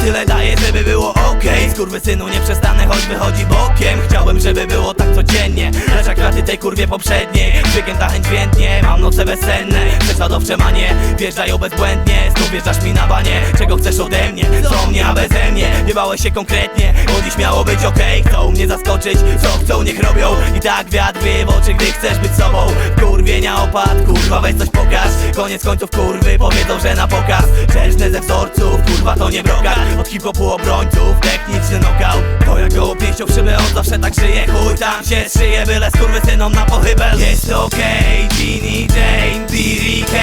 Tyle daję, żeby było okej. Skurwysynu nie przestanę, choć wychodzi bokiem. Chciałbym, żeby było tak codziennie, lecz jak kraty tej kurwie poprzedniej. Wygięta chęć więdnie, mam noce bezsenne. Prześladowcze manie, wjeżdżają bezbłędnie. Znów wjeżdżasz mi na banie, czego chcesz ode mnie? Co mnie, a beze mnie? Nie bałeś się konkretnie, bo dziś miało być okej. Chcą mnie zaskoczyć, co chcą niech robią. I tak wiatr wieje w oczy, gdy chcesz być sobą. Kurwienia opad, kurwa weź coś pokaż. Koniec końców kurwy powiedzą, że na pokaz. Czerżne ze wzorców, kurwa to nie brokat. Od hip-hopu obrońców, techniczny knockout. To jak goło pięścią w szybę, on zawsze tak żyje. Chuj tam się szyje, byle skurwysynom na pochybel. Jest okej, Ginny Jane, BDK,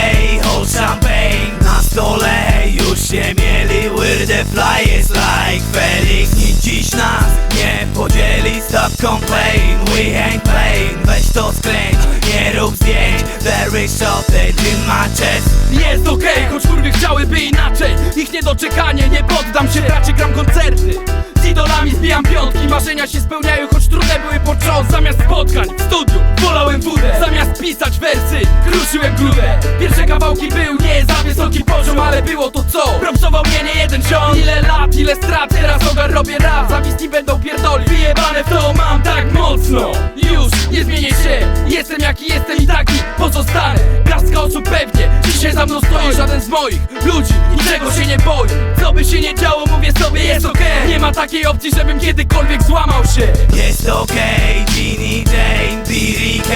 hold champagne. Na stole już się mieli, we're the flyest like Felix. Nic dziś nas nie podzieli, stop complain, we ain't playing. Weź to skręć, nie rób zdjęć, there is shortage in my chest. Jest okej, choć kurwy chciałyby inaczej. Ich niedoczekanie, nie poddam się, raczej gram koncerty. Z idolami zbijam piątki, marzenia się spełniają, choć trudne były początki. Zamiast spotkań w studiu wolałem wódę, zamiast pisać wersy kruszyłem grudę. Pierwsze kawałki był nie za wysoki poziom, ale było to co? Propsował mnie nie jeden ziom. Ile lat, ile strat, teraz ogar robię rap. Zawisni będą pierdoli, wyjebane w to mam tak mocno. Już nie zmienię się, jestem jaki jestem i taki pozostanę. Garstka osób pewnie dzisiaj za mną stoi, żaden z moich ludzi niczego się nie boi. Co by się nie działo, mówię sobie jest okej. Nie ma takiej opcji, żebym kiedykolwiek złamał się. Jest okej, Ginny Jane, BDK,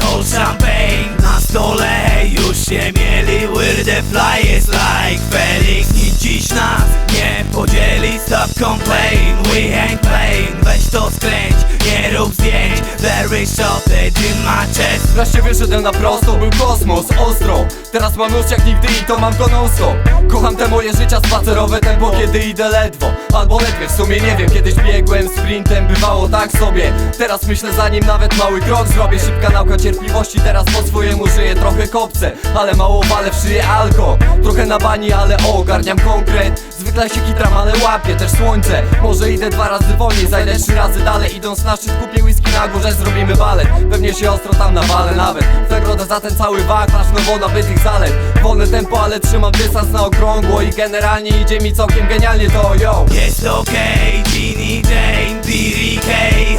hold champagne. Na stole już się mieli, we're the flyest like Felix. Nic dziś nas nie podzieli, stop complain, we ain't playing. Weź to skręć, nie rób zdjęć, there is shortage in my chest. Wreszcie wyszedłem na prostą, był kosmos, ostro. Teraz mam nóż jak nigdy i to mam go non-stop. Kocham te moje życia, spacerowe tempo, kiedy idę ledwo albo ledwie, w sumie nie wiem. Kiedyś biegłem sprintem, bywało tak sobie. Teraz myślę zanim nawet mały krok zrobię. Szybka nauka cierpliwości, teraz po swojemu żyję. Trochę kopcę, ale mało walę w szyję alko. Trochę na bani, ale ogarniam konkret. Zwykle się kitram, ale łapię też słońce. Może idę 2 razy wolniej, zajdę 3 razy dalej. Idąc na szczyt kupię whisky na górze, zrobimy balet. Pewnie się ostro tam nawalę nawet. Zagrodę za ten cały wachlarz, no bo nabytych zalet. Wolne tempo, ale trzymam dystans na okrągło. I generalnie idzie mi całkiem genialnie to yo. Jest okej, Ginny Jane, BDK,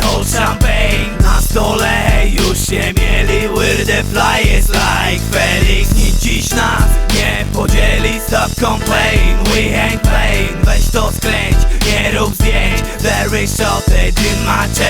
hold champagne. Na stole już się mieli, we're the flyest like Felix. Nic dziś nas nie podzieli, stop complain, we ain't playing. Weź to skręć, nie rób zdjęć, there is shortage in my chest.